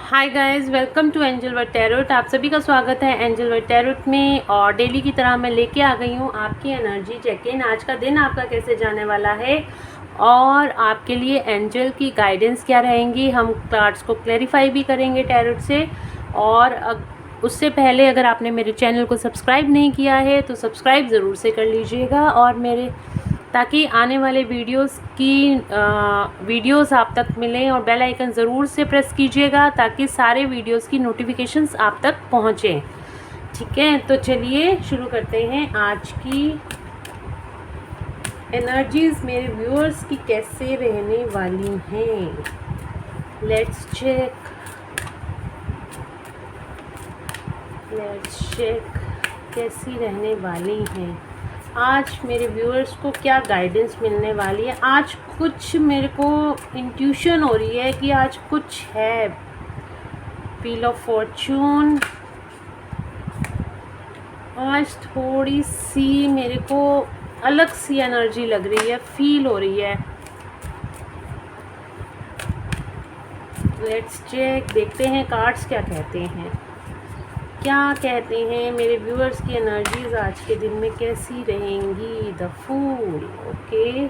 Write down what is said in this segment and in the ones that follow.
Hi guys, welcome to angel word tarot. आप सभी का स्वागत है एंजल वर्ड टैरोट में। और डेली की तरह मैं लेके आ गई हूँ आपकी एनर्जी चेक इन। आज का दिन आपका कैसे जाने वाला है और आपके लिए एंजल की गाइडेंस क्या रहेंगी। हम कार्ड्स को क्लैरिफाई भी करेंगे टैरोट से। और उससे पहले अगर आपने मेरे चैनल को सब्सक्राइब नहीं किया है तो सब्सक्राइब ज़रूर से कर लीजिएगा, और मेरे ताकि आने वाले वीडियोस आप तक मिलें। और बेल आइकन ज़रूर से प्रेस कीजिएगा ताकि सारे वीडियोस की नोटिफिकेशंस आप तक पहुँचें। ठीक है, तो चलिए शुरू करते हैं। आज की एनर्जीज़ मेरे व्यूअर्स की कैसे रहने वाली हैं, लेट्स चेक कैसी रहने वाली हैं। आज मेरे व्यूअर्स को क्या गाइडेंस मिलने वाली है। आज कुछ मेरे को इंट्यूशन हो रही है कि आज कुछ है। व्हील ऑफ फॉर्चून आज थोड़ी सी मेरे को अलग सी एनर्जी लग रही है, फील हो रही है। लेट्स चेक, देखते हैं कार्ड्स क्या कहते हैं। क्या कहते हैं मेरे व्यूअर्स की एनर्जीज आज के दिन में कैसी रहेंगी। The fool, okay,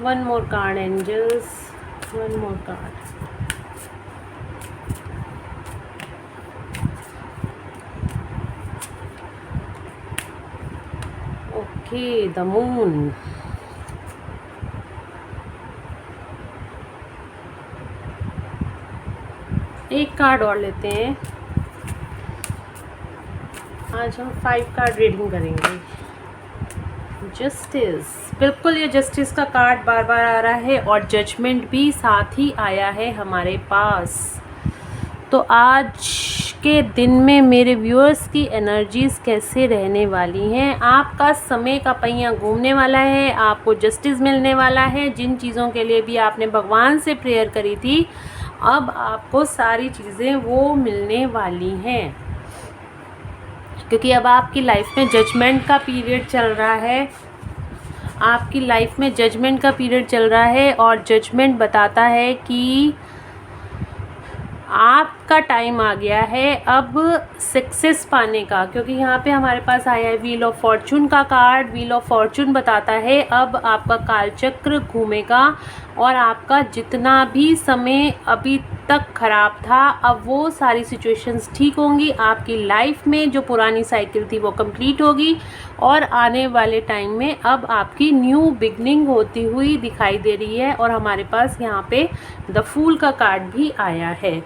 one more card angels, one more card. Okay, the moon, एक कार्ड और लेते हैं। आज हम 5 कार्ड रीडिंग करेंगे। जस्टिस, बिल्कुल ये जस्टिस का कार्ड बार बार आ रहा है और जजमेंट भी साथ ही आया है हमारे पास। तो आज के दिन में मेरे व्यूअर्स की एनर्जीज कैसे रहने वाली हैं। आपका समय का पहिया घूमने वाला है, आपको जस्टिस मिलने वाला है। जिन चीज़ों के लिए भी आपने भगवान से प्रेयर करी थी, अब आपको सारी चीज़ें वो मिलने वाली हैं, क्योंकि अब आपकी लाइफ में जजमेंट का पीरियड चल रहा है। आपकी लाइफ में जजमेंट का पीरियड चल रहा है और जजमेंट बताता है कि आपका टाइम आ गया है अब सक्सेस पाने का। क्योंकि यहाँ पे हमारे पास आया है व्हील ऑफ फॉर्चून का कार्ड। व्हील ऑफ फॉर्चून बताता है अब आपका कालचक्र घूमेगा और आपका जितना भी समय अभी तक खराब था, अब वो सारी सिचुएशंस ठीक होंगी। आपकी लाइफ में जो पुरानी साइकिल थी वो कंप्लीट होगी और आने वाले टाइम में अब आपकी न्यू बिगनिंग होती हुई दिखाई दे रही है। और हमारे पास यहाँ पे द फूल का कार्ड भी आया है।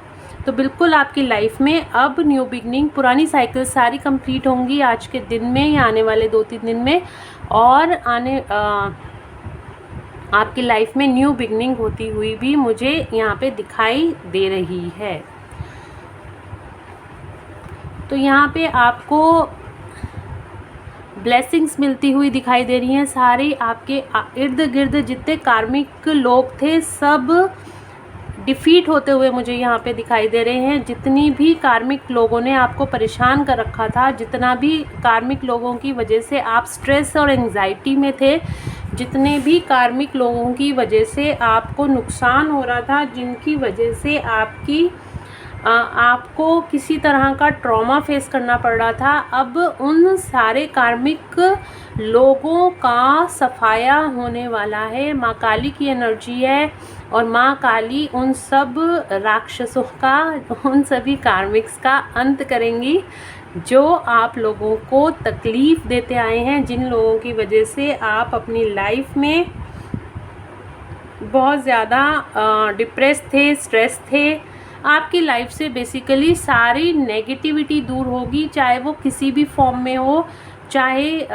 तो बिल्कुल आपकी लाइफ में अब न्यू बिगनिंग, पुरानी साइकिल सारी कंप्लीट होंगी आज के दिन में या आने वाले 2-3 दिन में। और आपकी लाइफ में न्यू बिगनिंग होती हुई भी मुझे यहाँ पे दिखाई दे रही है। तो यहाँ पे आपको ब्लेसिंग्स मिलती हुई दिखाई दे रही हैं। सारे आपके इर्द गिर्द जितने कार्मिक लोग थे सब डिफीट होते हुए मुझे यहाँ पे दिखाई दे रहे हैं। जितनी भी कार्मिक लोगों ने आपको परेशान कर रखा था, जितना भी कार्मिक लोगों की वजह से आप स्ट्रेस और एंजाइटी में थे, जितने भी कार्मिक लोगों की वजह से आपको नुकसान हो रहा था, जिनकी वजह से आपको किसी तरह का ट्रॉमा फेस करना पड़ रहा था, अब उन सारे कार्मिक लोगों का सफाया होने वाला है। माँ काली की एनर्जी है और माँ काली उन सब राक्षसों का, उन सभी कार्मिक्स का अंत करेंगी जो आप लोगों को तकलीफ़ देते आए हैं, जिन लोगों की वजह से आप अपनी लाइफ में बहुत ज़्यादा डिप्रेस थे, स्ट्रेस थे। आपकी लाइफ से बेसिकली सारी नेगेटिविटी दूर होगी, चाहे वो किसी भी फॉर्म में हो, चाहे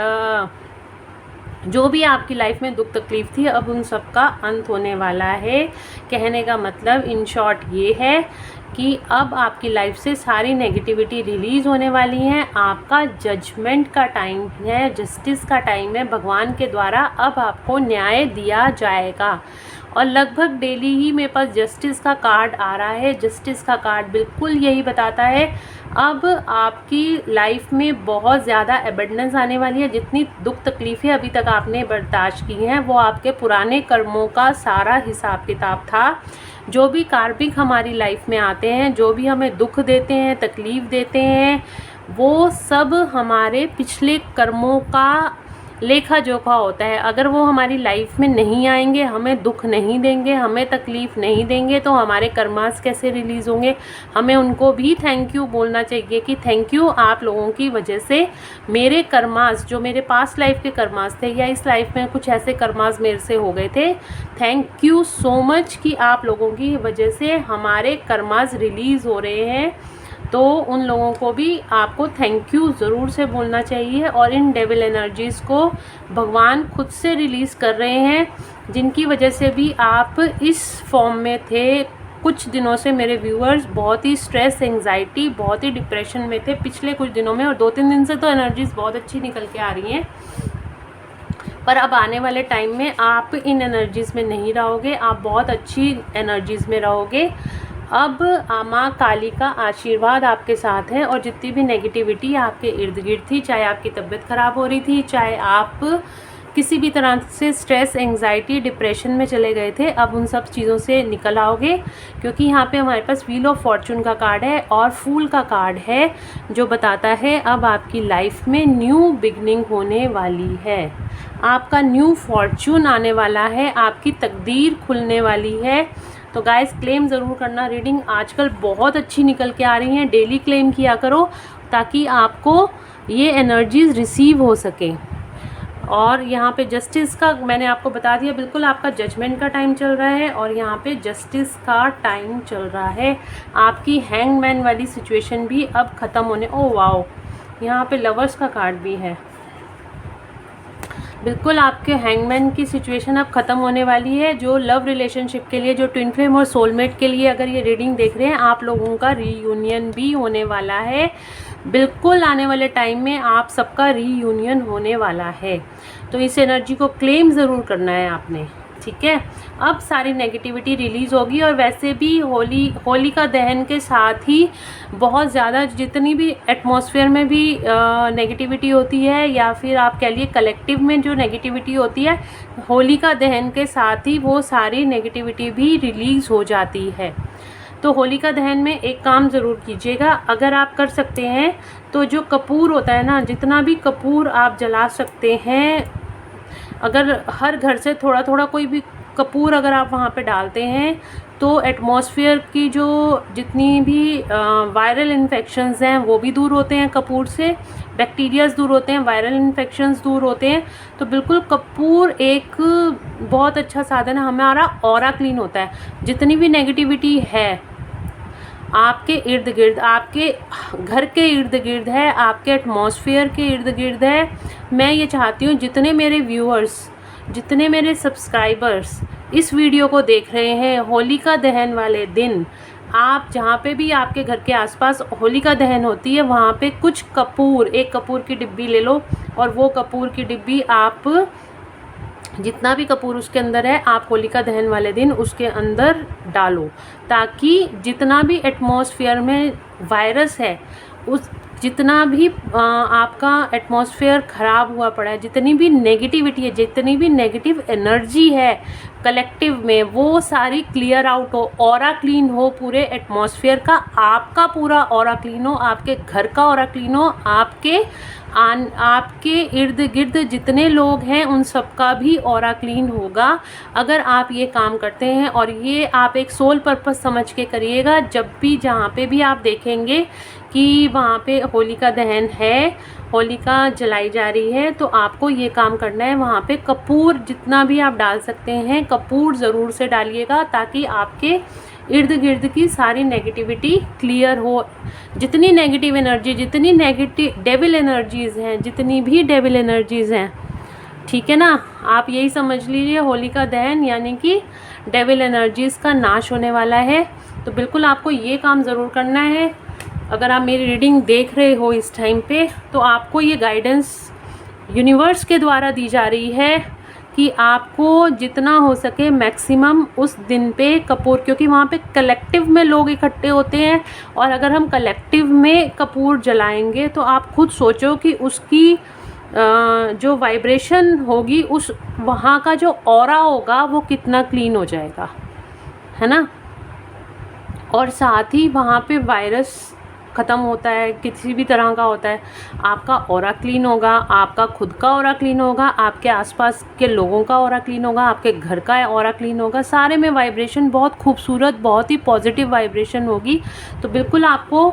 जो भी आपकी लाइफ में दुख तकलीफ थी, अब उन सब का अंत होने वाला है। कहने का मतलब इन शॉर्ट ये है कि अब आपकी लाइफ से सारी नेगेटिविटी रिलीज़ होने वाली है। आपका जजमेंट का टाइम है, जस्टिस का टाइम है। भगवान के द्वारा अब आपको न्याय दिया जाएगा। और लगभग डेली ही मेरे पास जस्टिस का कार्ड आ रहा है। जस्टिस का कार्ड बिल्कुल यही बताता है अब आपकी लाइफ में बहुत ज़्यादा एबंडेंस आने वाली है। जितनी दुख तकलीफ़ें अभी तक आपने बर्दाश्त की हैं वो आपके पुराने कर्मों का सारा हिसाब किताब था। जो भी कार्मिक हमारी लाइफ में आते हैं, जो भी हमें दुख देते हैं, तकलीफ़ देते हैं, वो सब हमारे पिछले कर्मों का लेखा जोखा होता है। अगर वो हमारी लाइफ में नहीं आएंगे, हमें दुख नहीं देंगे, हमें तकलीफ़ नहीं देंगे, तो हमारे कर्मास कैसे रिलीज़ होंगे। हमें उनको भी थैंक यू बोलना चाहिए कि थैंक यू, आप लोगों की वजह से मेरे कर्मास, जो मेरे पास्ट लाइफ के कर्मास थे या इस लाइफ में कुछ ऐसे कर्मास मेरे से हो गए थे, थैंक यू सो मच कि आप लोगों की वजह से हमारे कर्मास रिलीज़ हो रहे हैं। तो उन लोगों को भी आपको थैंक यू ज़रूर से बोलना चाहिए। और इन डेविल एनर्जीज़ को भगवान खुद से रिलीज़ कर रहे हैं, जिनकी वजह से भी आप इस फॉर्म में थे। कुछ दिनों से मेरे व्यूअर्स बहुत ही स्ट्रेस, एंग्जाइटी, बहुत ही डिप्रेशन में थे पिछले कुछ दिनों में, और 2-3 दिन से तो एनर्जीज़ बहुत अच्छी निकल के आ रही हैं। पर अब आने वाले टाइम में आप इन एनर्जीज़ में नहीं रहोगे, आप बहुत अच्छी एनर्जीज़ में रहोगे। अब माँ काली का आशीर्वाद आपके साथ है, और जितनी भी नेगेटिविटी आपके इर्द गिर्द थी, चाहे आपकी तबीयत ख़राब हो रही थी, चाहे आप किसी भी तरह से स्ट्रेस, एंग्जाइटी, डिप्रेशन में चले गए थे, अब उन सब चीज़ों से निकल आओगे। क्योंकि यहाँ पे हमारे पास व्हील ऑफ फॉर्चून का कार्ड है और फूल का कार्ड है, जो बताता है अब आपकी लाइफ में न्यू बिगनिंग होने वाली है, आपका न्यू फॉर्चून आने वाला है, आपकी तकदीर खुलने वाली है। तो गाइस, क्लेम ज़रूर करना। रीडिंग आजकल बहुत अच्छी निकल के आ रही हैं, डेली क्लेम किया करो ताकि आपको ये एनर्जीज़ रिसीव हो सके। और यहाँ पे जस्टिस का मैंने आपको बता दिया, बिल्कुल आपका जजमेंट का टाइम चल रहा है, और यहाँ पे जस्टिस का टाइम चल रहा है। आपकी हैंगमैन वाली सिचुएशन भी अब ख़त्म होने, ओह वाओ, यहाँ पे लवर्स का कार्ड भी है। बिल्कुल आपके हैंगमैन की सिचुएशन अब ख़त्म होने वाली है। जो लव रिलेशनशिप के लिए, जो ट्विन फ्लेम और सोलमेट के लिए अगर ये रीडिंग देख रहे हैं, आप लोगों का रीयूनियन भी होने वाला है। बिल्कुल आने वाले टाइम में आप सबका रीयूनियन होने वाला है। तो इस एनर्जी को क्लेम ज़रूर करना है आपने, ठीक है। अब सारी नेगेटिविटी रिलीज़ होगी। और वैसे भी होली का दहन के साथ ही बहुत ज़्यादा जितनी भी एटमॉस्फेयर में भी नेगेटिविटी होती है, या फिर आप कह लिए कलेक्टिव में जो नेगेटिविटी होती है, होली का दहन के साथ ही वो सारी नेगेटिविटी भी रिलीज़ हो जाती है। तो होली का दहन में एक काम ज़रूर कीजिएगा, अगर आप कर सकते हैं तो जो कपूर होता है ना, जितना भी कपूर आप जला सकते हैं, अगर हर घर से थोड़ा थोड़ा कोई भी कपूर अगर आप वहाँ पे डालते हैं, तो एटमॉस्फेयर की जो जितनी भी वायरल इन्फेक्शंस हैं वो भी दूर होते हैं कपूर से, बैक्टीरियाज दूर होते हैं, वायरल इन्फेक्शंस दूर होते हैं। तो बिल्कुल कपूर एक बहुत अच्छा साधन है, हमारा ऑरा क्लीन होता है। जितनी भी नेगेटिविटी है आपके इर्द गिर्द, आपके घर के इर्द गिर्द है, आपके एटमॉस्फेयर के इर्द गिर्द है, मैं ये चाहती हूँ जितने मेरे व्यूअर्स, जितने मेरे सब्सक्राइबर्स इस वीडियो को देख रहे हैं, होलिका दहन वाले दिन आप जहाँ पे भी आपके घर के आसपास होलिका दहन होती है, वहाँ पे कुछ कपूर, एक कपूर की डिब्बी ले लो, और वो कपूर की डिब्बी आप जितना भी कपूर उसके अंदर है, आप होलिका दहन वाले दिन उसके अंदर डालो, ताकि जितना भी एटमॉस्फेयर में वायरस है, उस जितना भी आपका एटमॉस्फेयर ख़राब हुआ पड़ा है, जितनी भी नेगेटिविटी है, जितनी भी नेगेटिव एनर्जी है कलेक्टिव में, वो सारी क्लियर आउट हो, ऑरा क्लीन हो पूरे एटमॉस्फेयर का, आपका पूरा ऑरा क्लीन हो, आपके घर का ऑरा क्लीन हो, आपके इर्द गिर्द जितने लोग हैं उन सबका भी ऑरा क्लीन होगा अगर आप ये काम करते हैं। और ये आप एक सोल पर्पस समझ के करिएगा। जब भी जहाँ पे भी आप देखेंगे कि वहाँ पे होलिका दहन है, होलिका जलाई जा रही है, तो आपको ये काम करना है, वहाँ पे कपूर जितना भी आप डाल सकते हैं कपूर ज़रूर से डालिएगा, ताकि आपके इर्द गिर्द की सारी नेगेटिविटी क्लियर हो। जितनी नेगेटिव एनर्जी, जितनी नेगेटिव डेविल एनर्जीज़ हैं, जितनी भी डेविल एनर्जीज़ हैं, ठीक है ना, आप यही समझ लीजिए होलिका दहन यानी कि डेविल एनर्जीज़ का नाश होने वाला है। तो बिल्कुल आपको ये काम ज़रूर करना है। अगर आप मेरी रीडिंग देख रहे हो इस टाइम पे, तो आपको ये गाइडेंस यूनिवर्स के द्वारा दी जा रही है कि आपको जितना हो सके मैक्सिमम उस दिन पे कपूर, क्योंकि वहाँ पे कलेक्टिव में लोग इकट्ठे होते हैं, और अगर हम कलेक्टिव में कपूर जलाएंगे तो आप खुद सोचो कि उसकी जो वाइब्रेशन होगी, उस वहाँ का जो ऑरा होगा वो कितना क्लीन हो जाएगा, है ना। और साथ ही वहाँ पे वायरस ख़त्म होता है, किसी भी तरह का होता है। आपका ऑरा क्लीन होगा, आपका खुद का ऑरा क्लीन होगा, आपके आसपास के लोगों का ऑरा क्लीन होगा, आपके घर का ऑरा क्लीन होगा। सारे में वाइब्रेशन बहुत खूबसूरत, बहुत ही पॉजिटिव वाइब्रेशन होगी। तो बिल्कुल आपको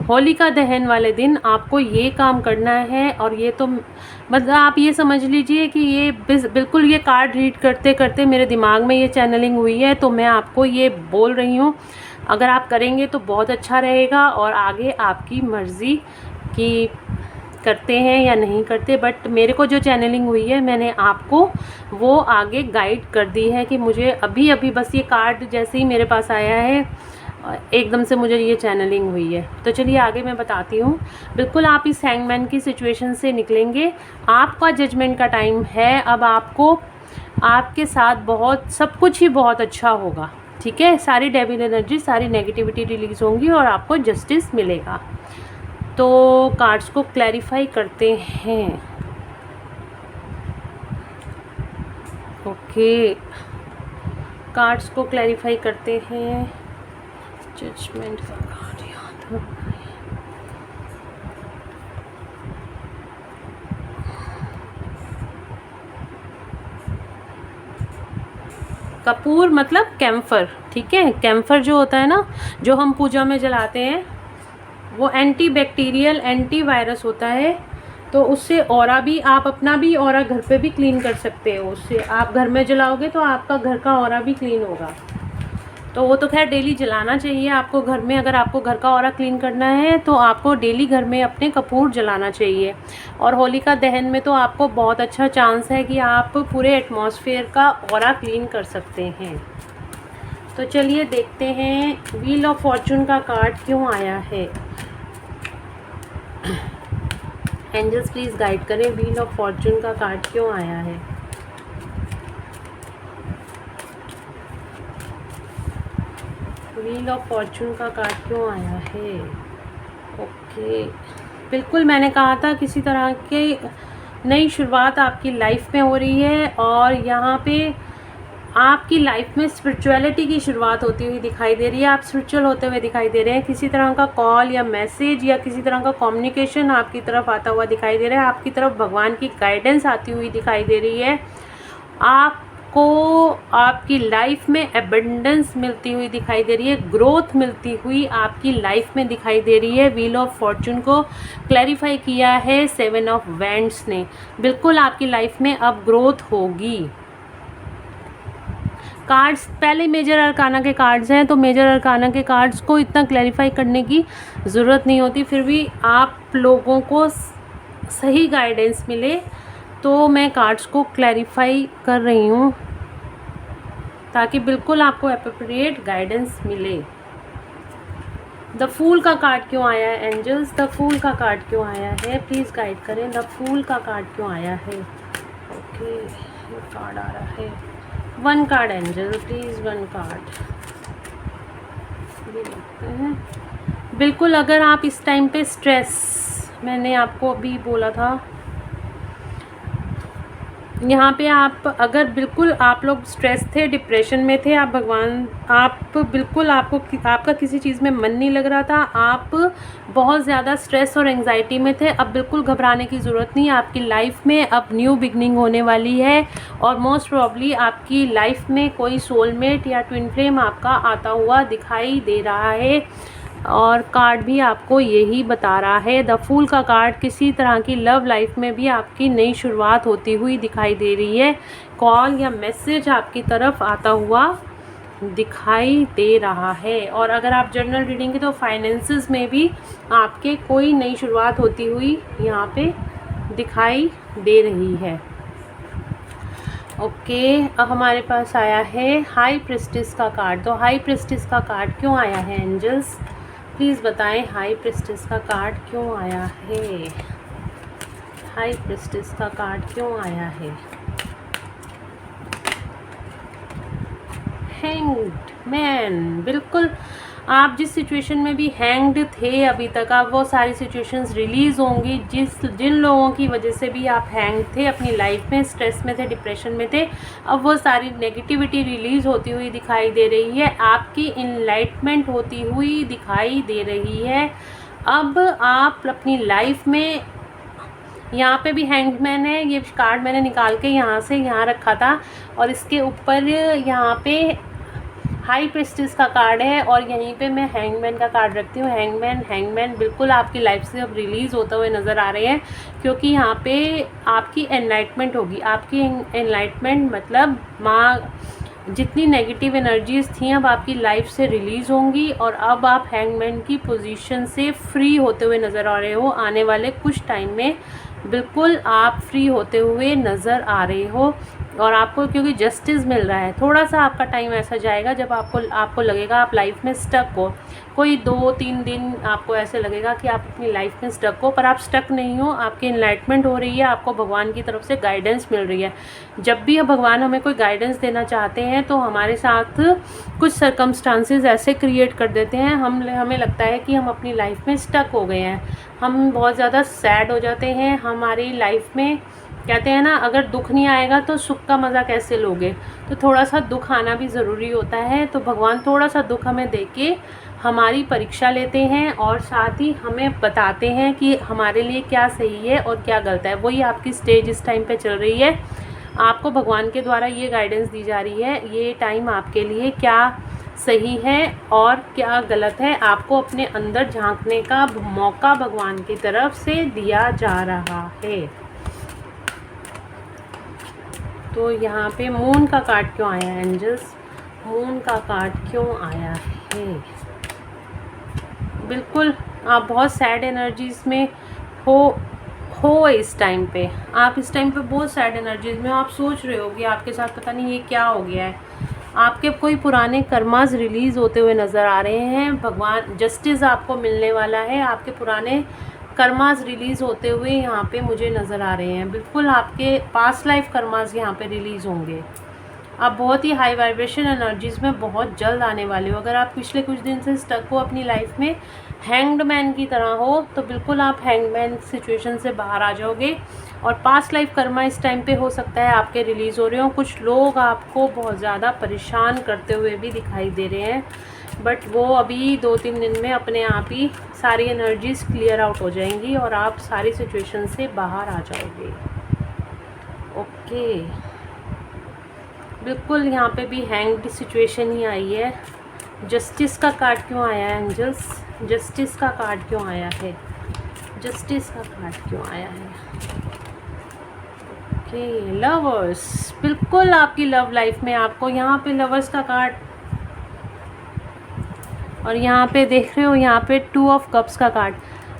होलिका दहन वाले दिन आपको ये काम करना है। और ये तो मतलब आप ये समझ लीजिए कि ये बिल्कुल ये कार्ड रीड करते करते मेरे दिमाग में ये चैनलिंग हुई है, तो मैं आपको ये बोल रही हूँ। अगर आप करेंगे तो बहुत अच्छा रहेगा, और आगे आपकी मर्ज़ी कि करते हैं या नहीं करते, बट मेरे को जो चैनलिंग हुई है मैंने आपको वो आगे गाइड कर दी है कि मुझे अभी अभी बस ये कार्ड जैसे ही मेरे पास आया है एकदम से मुझे ये चैनलिंग हुई है। तो चलिए आगे मैं बताती हूँ। बिल्कुल आप इस हैंगमैन की सिचुएशन से निकलेंगे। आपका जजमेंट का टाइम है। अब आपको आपके साथ बहुत सब कुछ ही बहुत अच्छा होगा, ठीक है। सारी डेविल एनर्जी, सारी नेगेटिविटी रिलीज़ होंगी और आपको जस्टिस मिलेगा। तो कार्ड्स को क्लैरिफाई करते हैं। ओके, कार्ड्स को क्लैरिफाई करते हैं। जजमेंट का कार्ड याद है। कपूर मतलब कैम्फर, ठीक है। कैम्फर जो होता है ना, जो हम पूजा में जलाते हैं, वो एंटी बैक्टीरियल, एंटी वायरस होता है। तो उससे ऑरा भी, आप अपना भी ऑरा घर पे भी क्लीन कर सकते हो। उससे आप घर में जलाओगे तो आपका घर का ऑरा भी क्लीन होगा। तो वो तो खैर डेली जलाना चाहिए आपको घर में। अगर आपको घर का ऑरा क्लीन करना है तो आपको डेली घर में अपने कपूर जलाना चाहिए। और होलिका दहन में तो आपको बहुत अच्छा चांस है कि आप पूरे एटमॉस्फेयर का ऑरा क्लीन कर सकते हैं। तो चलिए देखते हैं व्हील ऑफ फॉर्चून का कार्ड क्यों आया है। एंजल्स प्लीज़ गाइड करें, व्हील ऑफ फॉर्चून का कार्ड क्यों आया है। व्हील ऑफ फॉर्चून का कार्ड क्यों आया है। ओके, बिल्कुल मैंने कहा था किसी तरह की नई शुरुआत आपकी लाइफ में हो रही है। और यहाँ पे आपकी लाइफ में स्पिरिचुअलिटी की शुरुआत होती हुई दिखाई दे रही है। आप स्पिरिचुअल होते हुए दिखाई दे रहे हैं। किसी तरह का कॉल या मैसेज या किसी तरह का कम्युनिकेशन आपकी तरफ आता हुआ दिखाई दे रहा है। आपकी तरफ भगवान की गाइडेंस आती हुई दिखाई दे रही है। आपको आपकी लाइफ में एबंडेंस मिलती हुई दिखाई दे रही है। ग्रोथ मिलती हुई आपकी लाइफ में दिखाई दे रही है। व्हील ऑफ फॉर्चून को क्लैरिफाई किया है 7 ऑफ वैंड्स ने। बिल्कुल आपकी लाइफ में अब ग्रोथ होगी। कार्ड्स पहले मेजर अरकाना के कार्ड्स हैं, तो मेजर अरकाना के कार्ड्स को इतना क्लैरिफाई करने की ज़रूरत नहीं होती। फिर भी आप लोगों को सही गाइडेंस मिले तो मैं कार्ड्स को क्लैरिफाई कर रही हूँ, ताकि बिल्कुल आपको एप्रोप्रिएट गाइडेंस मिले। द फूल का कार्ड क्यों आया है एंजल्स। द फूल का कार्ड क्यों आया है, प्लीज़ गाइड करें। द फूल का कार्ड क्यों आया है। ओके, ये कार्ड आ रहा है। 1 कार्ड एंजल प्लीज़, 1 कार्ड। ये देखते हैं। बिल्कुल अगर आप इस टाइम पे स्ट्रेस, मैंने आपको अभी बोला था यहाँ पे, आप अगर बिल्कुल आप लोग स्ट्रेस थे, डिप्रेशन में थे, आप बिल्कुल आपका किसी चीज़ में मन नहीं लग रहा था, आप बहुत ज़्यादा स्ट्रेस और एंजाइटी में थे, अब बिल्कुल घबराने की ज़रूरत नहीं। आपकी लाइफ में अब न्यू बिगनिंग होने वाली है। और मोस्ट प्रॉब्ली आपकी लाइफ में कोई सोलमेट या ट्विन फ्लेम आपका आता हुआ दिखाई दे रहा है। और कार्ड भी आपको यही बता रहा है। द फूल का कार्ड किसी तरह की लव लाइफ में भी आपकी नई शुरुआत होती हुई दिखाई दे रही है। कॉल या मैसेज आपकी तरफ आता हुआ दिखाई दे रहा है। और अगर आप जर्नल रीडिंग तो फाइनेंसेस में भी आपके कोई नई शुरुआत होती हुई यहाँ पे दिखाई दे रही है। ओके, अब हमारे पास आया है हाई प्रिस्टिस का कार्ड। तो हाई प्रिस्टिस का कार्ड क्यों आया है एंजल्स, प्लीज़ बताएं। हाई प्रिस्टिस का कार्ड क्यों आया है। हाई प्रिस्टिस का कार्ड क्यों आया है। हैंग्ड मैन, बिल्कुल आप जिस सिचुएशन में भी हैंग्ड थे अभी तक, अब वो सारी सिचुएशंस रिलीज़ होंगी। जिन लोगों की वजह से भी आप हैंग थे अपनी लाइफ में, स्ट्रेस में थे, डिप्रेशन में थे, अब वो सारी नेगेटिविटी रिलीज़ होती हुई दिखाई दे रही है, आपकी इनलाइटमेंट होती हुई दिखाई दे रही है। अब आप अपनी लाइफ में, यहाँ पे भी हैंगमैन है, ये कार्ड मैंने निकाल के यहाँ से यहाँ रखा था और इसके ऊपर यहाँ पे हाई प्रेस्टिस का कार्ड है और यहीं पे मैं हैंगमैन का कार्ड रखती हूँ। हैंगमैन बिल्कुल आपकी लाइफ से अब रिलीज़ होते हुए नज़र आ रहे हैं, क्योंकि यहाँ पे आपकी एनलाइटमेंट होगी। आपकी एनलाइटमेंट मतलब जितनी नेगेटिव एनर्जीज़ थी अब आपकी लाइफ से रिलीज़ होंगी और अब आप हैंगमैन की पोजीशन से फ्री होते हुए नज़र आ रहे हो। आने वाले कुछ टाइम में बिल्कुल आप फ्री होते हुए नज़र आ रहे हो और आपको क्योंकि जस्टिस मिल रहा है। थोड़ा सा आपका टाइम ऐसा जाएगा जब आपको लगेगा आप लाइफ में स्टक हो, कोई 2-3 दिन आपको ऐसे लगेगा कि आप अपनी लाइफ में स्टक हो, पर आप स्टक नहीं हो। आपकी इनलाइटमेंट हो रही है, आपको भगवान की तरफ से गाइडेंस मिल रही है। जब भी भगवान हमें कोई गाइडेंस देना चाहते हैं तो हमारे साथ कुछ सर्कमस्टांसेस ऐसे क्रिएट कर देते हैं, हमें लगता है कि हम अपनी लाइफ में स्टक हो गए हैं, हम बहुत ज़्यादा सैड हो जाते हैं। हमारी लाइफ में कहते हैं ना, अगर दुख नहीं आएगा तो सुख का मज़ा कैसे लोगे, तो थोड़ा सा दुख आना भी ज़रूरी होता है। तो भगवान थोड़ा सा दुख हमें देके हमारी परीक्षा लेते हैं और साथ ही हमें बताते हैं कि हमारे लिए क्या सही है और क्या गलत है। वही आपकी स्टेज इस टाइम पे चल रही है, आपको भगवान के द्वारा ये गाइडेंस दी जा रही है, ये टाइम आपके लिए क्या सही है और क्या गलत है, आपको अपने अंदर झांकने का मौका भगवान की तरफ से दिया जा रहा है। तो यहाँ पे मून का कार्ड क्यों आया है एंजल्स, मून का कार्ड क्यों आया है? बिल्कुल आप बहुत सैड एनर्जीज़ में हो इस टाइम पे, आप इस टाइम पे बहुत सैड एनर्जीज़ में हो। आप सोच रहे हो कि आपके साथ पता नहीं ये क्या हो गया है। आपके कोई पुराने कर्मास रिलीज़ होते हुए नज़र आ रहे हैं, भगवान जस्टिस आपको मिलने वाला है, आपके पुराने कर्मास रिलीज़ होते हुए यहाँ पे मुझे नज़र आ रहे हैं। बिल्कुल आपके पास्ट लाइफ कर्मास यहाँ पे रिलीज़ होंगे। आप बहुत ही हाई वाइब्रेशन एनर्जीज़ में बहुत जल्द आने वाले हो। अगर आप पिछले कुछ दिन से स्टक हो अपनी लाइफ में, हैंग्ड मैन की तरह हो, तो बिल्कुल आप हैंग्ड मैन सिचुएशन से बाहर आ जाओगे और पास्ट लाइफ कर्मा इस टाइम पे हो सकता है आपके रिलीज़ हो रहे हो। कुछ लोग आपको बहुत ज़्यादा परेशान करते हुए भी दिखाई दे रहे हैं, बट वो अभी 2-3 दिन में अपने आप ही सारी एनर्जीज़ क्लियर आउट हो जाएंगी और आप सारी सिचुएशन से बाहर आ जाओगे। ओके, बिल्कुल यहाँ पे भी हैंग्ड सिचुएशन ही आई है। जस्टिस का कार्ड क्यों आया है एंजल्स, जस्टिस का कार्ड क्यों आया है, जस्टिस का कार्ड क्यों आया है? ओके, लवर्स, बिल्कुल आपकी लव लाइफ में आपको यहाँ पे लवर्स का कार्ड और यहाँ पे देख रहे हो यहाँ पे 2 ऑफ कप्स का कार्ड।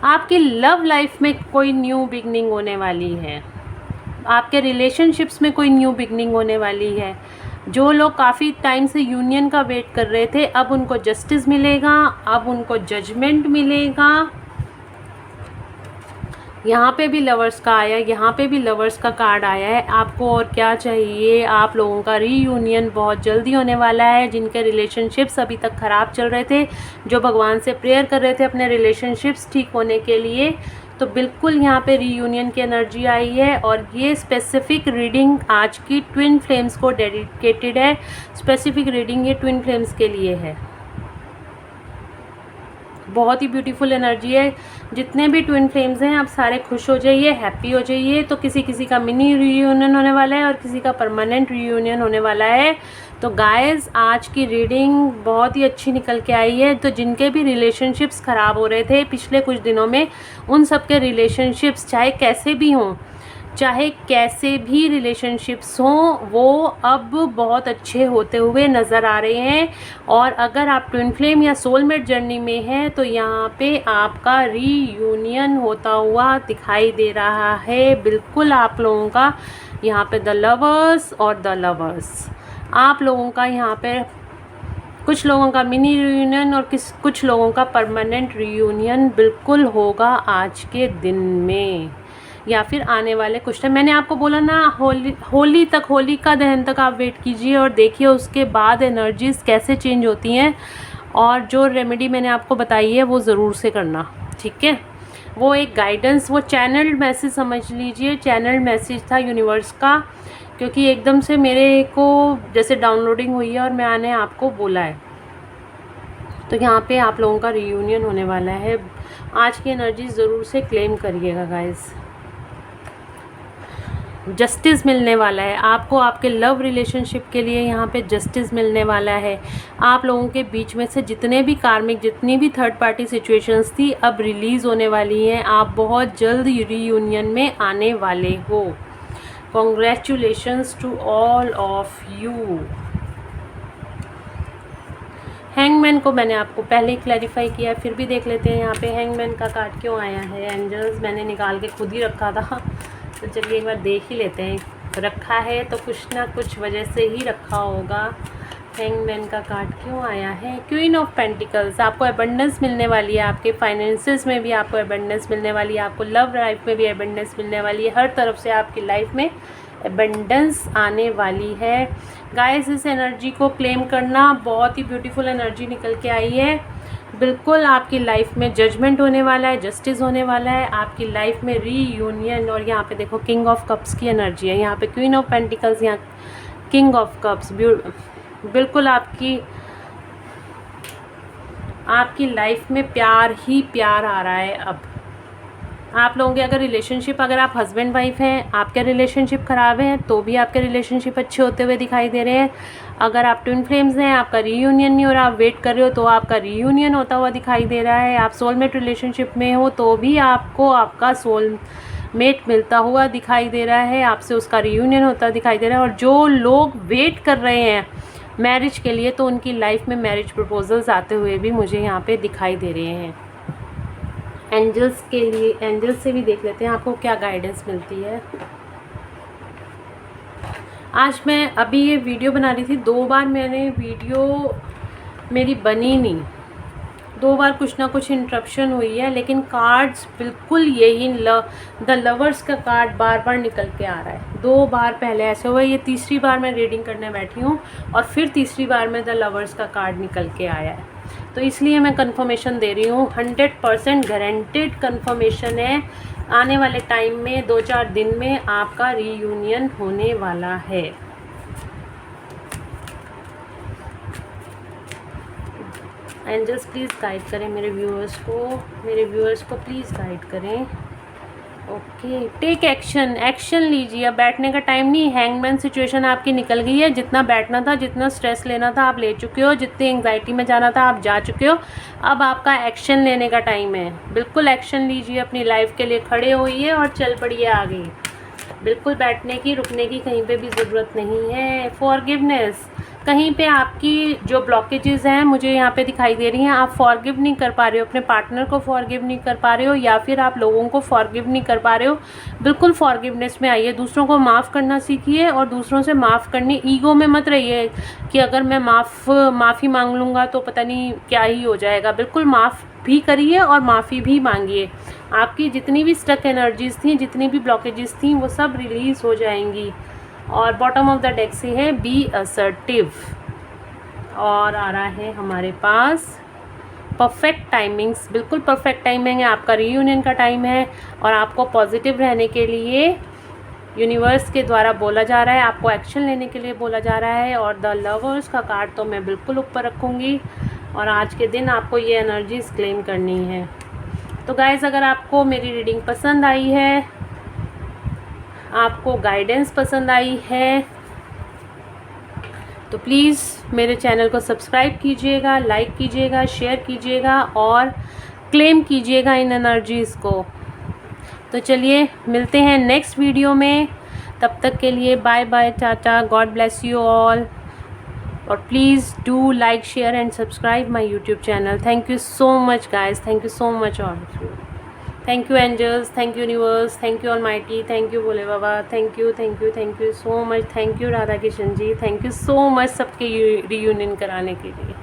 आपकी लव लाइफ में कोई न्यू बिगनिंग होने वाली है, आपके रिलेशनशिप्स में कोई न्यू बिगनिंग होने वाली है। जो लोग काफ़ी टाइम से यूनियन का वेट कर रहे थे, अब उनको जस्टिस मिलेगा, अब उनको जजमेंट मिलेगा। यहाँ पे भी लवर्स का आया, यहाँ पे भी लवर्स का कार्ड आया है। आपको और क्या चाहिए? आप लोगों का रीयूनियन बहुत जल्दी होने वाला है। जिनके रिलेशनशिप्स अभी तक ख़राब चल रहे थे, जो भगवान से प्रेयर कर रहे थे अपने रिलेशनशिप्स ठीक होने के लिए, तो बिल्कुल यहाँ पे रीयूनियन की एनर्जी आई है। और ये स्पेसिफिक रीडिंग आज की ट्विन फ्लेम्स को डेडिकेटेड है। स्पेसिफिक रीडिंग ये ट्विन फ्लेम्स के लिए है। बहुत ही ब्यूटीफुल एनर्जी है। जितने भी ट्विन फ्लेम्स हैं आप सारे खुश हो जाइए, हैप्पी हो जाइए। तो किसी किसी का मिनी रीयूनियन होने वाला है और किसी का परमानेंट रीयूनियन होने वाला है। तो गाइस, आज की रीडिंग बहुत ही अच्छी निकल के आई है। तो जिनके भी रिलेशनशिप्स ख़राब हो रहे थे पिछले कुछ दिनों में, उन सब के रिलेशनशिप्स चाहे कैसे भी हों, चाहे कैसे भी रिलेशनशिप्स हों, वो अब बहुत अच्छे होते हुए नज़र आ रहे हैं। और अगर आप ट्विन फ्लेम या सोलमेट जर्नी में हैं तो यहाँ पे आपका रीयूनियन होता हुआ दिखाई दे रहा है। बिल्कुल आप लोगों का यहाँ पे द लवर्स और द लवर्स, आप लोगों का यहाँ पे कुछ लोगों का मिनी रीयूनियन और कुछ लोगों का परमानेंट रीयूनियन बिल्कुल होगा आज के दिन में या फिर आने वाले कुछ टाइम। मैंने आपको बोला ना, होली तक, होली का दहन तक आप वेट कीजिए और देखिए उसके बाद एनर्जीज़ कैसे चेंज होती हैं और जो रेमेडी मैंने आपको बताई है वो ज़रूर से करना, ठीक है। वो एक गाइडेंस, वो चैनल मैसेज समझ लीजिए, चैनल मैसेज था यूनिवर्स का, क्योंकि एकदम से मेरे को जैसे डाउनलोडिंग हुई है और मैंने आपको बोला है। तो यहाँ पे आप लोगों का रियूनियन होने वाला है। आज की एनर्जी ज़रूर से क्लेम करिएगा गाइस। जस्टिस मिलने वाला है आपको, आपके लव रिलेशनशिप के लिए यहाँ पे जस्टिस मिलने वाला है। आप लोगों के बीच में से जितने भी कार्मिक, जितनी भी थर्ड पार्टी सिचुएशंस थी, अब रिलीज़ होने वाली हैं। आप बहुत जल्द रीयूनियन में आने वाले हो। Congratulations to all of you. Hangman को मैंने आपको पहले ही क्लैरिफाई किया, फिर भी देख लेते हैं यहाँ पे हैंगमैन का कार्ड क्यों आया है। एंजल्स मैंने निकाल के खुद ही रखा था, तो चलिए एक बार देख ही लेते हैं। रखा है तो कुछ ना कुछ वजह से ही रखा होगा। हैंगमैन का कार्ड क्यों आया है। क्वीन ऑफ पेंटिकल्स, आपको एबंडेंस मिलने वाली है, आपके फाइनेंसेस में भी आपको एबंडेंस मिलने वाली है, आपको लव लाइफ में भी एबंडेंस मिलने वाली है। हर तरफ से आपकी लाइफ में एबंडेंस आने वाली है। गाइस इस एनर्जी को क्लेम करना, बहुत ही ब्यूटीफुल एनर्जी निकल के आई है। बिल्कुल आपकी लाइफ में जजमेंट होने वाला है, जस्टिस होने वाला है, आपकी लाइफ में रीयूनियन। और यहाँ पे देखो किंग ऑफ कप्स की एनर्जी है, यहाँ पे क्वीन ऑफ पेंटिकल्स, यहाँ किंग ऑफ कप्स। बिल्कुल आपकी लाइफ में प्यार ही प्यार आ रहा है। अब आप लोगों के अगर रिलेशनशिप, अगर आप हस्बैंड वाइफ हैं, आपके रिलेशनशिप ख़राब है तो भी आपके रिलेशनशिप अच्छे होते हुए दिखाई दे रहे हैं। अगर आप ट्विन फ्लेम्स हैं, आपका रीयूनियन नहीं हो रहा, आप वेट कर रहे हो, तो आपका रीयूनियन होता हुआ दिखाई दे रहा है। आप सोलमेट रिलेशनशिप में हो तो भी आपको आपका सोलमेट मिलता हुआ दिखाई दे रहा है, आपसे उसका रीयूनियन होता दिखाई दे रहा है। और जो लोग वेट कर रहे हैं मैरिज के लिए, तो उनकी लाइफ में मैरिज प्रपोजल्स आते हुए भी मुझे यहाँ पे दिखाई दे रहे हैं। एंजल्स के लिए, एंजल्स से भी देख लेते हैं आपको क्या गाइडेंस मिलती है। आज मैं अभी ये वीडियो बना रही थी, 2 बार मैंने वीडियो मेरी बनी नहीं, 2 बार कुछ ना कुछ इंटरप्शन हुई है, लेकिन कार्ड्स बिल्कुल यही द लवर्स का कार्ड बार बार निकल के आ रहा है। 2 बार पहले ऐसे हुआ, ये तीसरी बार मैं रीडिंग करने बैठी हूँ और फिर तीसरी बार में द लवर्स का कार्ड निकल के आया है। तो इसलिए मैं कंफर्मेशन दे रही हूँ, 100% गारंटेड कंफर्मेशन है। आने वाले टाइम में 2-4 दिन में आपका रीयूनियन होने वाला है। एंजल्स प्लीज़ गाइड करें मेरे व्यूअर्स को प्लीज़ गाइड करें। ओके, टेक एक्शन, एक्शन लीजिए। अब बैठने का टाइम नहीं। हैंगमैन सिचुएशन आपकी निकल गई है। जितना बैठना था, जितना स्ट्रेस लेना था आप ले चुके हो, जितनी एंग्जाइटी में जाना था आप जा चुके हो। अब आपका एक्शन लेने का टाइम है। बिल्कुल एक्शन लीजिए, अपनी लाइफ के लिए खड़े होइए और चल पड़िए आगे। बिल्कुल बैठने की, रुकने की कहीं पे भी ज़रूरत नहीं है। फॉरगिवनेस, कहीं पे आपकी जो ब्लॉकेजेस हैं मुझे यहाँ पे दिखाई दे रही हैं। आप फॉरगिव नहीं कर पा रहे हो, अपने पार्टनर को फॉरगिव नहीं कर पा रहे हो, या फिर आप लोगों को फॉरगिव नहीं कर पा रहे हो। बिल्कुल फॉरगिवनेस में आइए, दूसरों को माफ़ करना सीखिए और दूसरों से माफ़ करनी, ईगो में मत रहिए कि अगर मैं माफ़ी मांग लूँगा तो पता नहीं क्या ही हो जाएगा। बिल्कुल माफ़ भी करिए और माफ़ी भी मांगिए। आपकी जितनी भी स्टक एनर्जीज थी, जितनी भी ब्लॉकेजेस थी, वो सब रिलीज़ हो जाएंगी। और बॉटम ऑफ द डेक से है बी असर्टिव, और आ रहा है हमारे पास परफेक्ट टाइमिंग्स। बिल्कुल परफेक्ट टाइमिंग है, आपका रीयूनियन का टाइम है और आपको पॉजिटिव रहने के लिए यूनिवर्स के द्वारा बोला जा रहा है, आपको एक्शन लेने के लिए बोला जा रहा है। और द लवर्स का कार्ड तो मैं बिल्कुल ऊपर रखूँगी और आज के दिन आपको ये एनर्जीज क्लेम करनी है। तो गाइज़, अगर आपको मेरी रीडिंग पसंद आई है, आपको गाइडेंस पसंद आई है, तो प्लीज़ मेरे चैनल को सब्सक्राइब कीजिएगा, लाइक कीजिएगा, शेयर कीजिएगा और क्लेम कीजिएगा इन एनर्जीज़ को। तो चलिए मिलते हैं नेक्स्ट वीडियो में, तब तक के लिए bye bye, tata, God bless you all. और please do like, share and subscribe my YouTube channel. Thank you so much guys, thank you so much all of you. Thank you angels, thank you universe, thank you almighty, thank you Bhole Baba, thank you so much, thank you Radha Kishan ji, thank you so much सबके reunion कराने के लिए।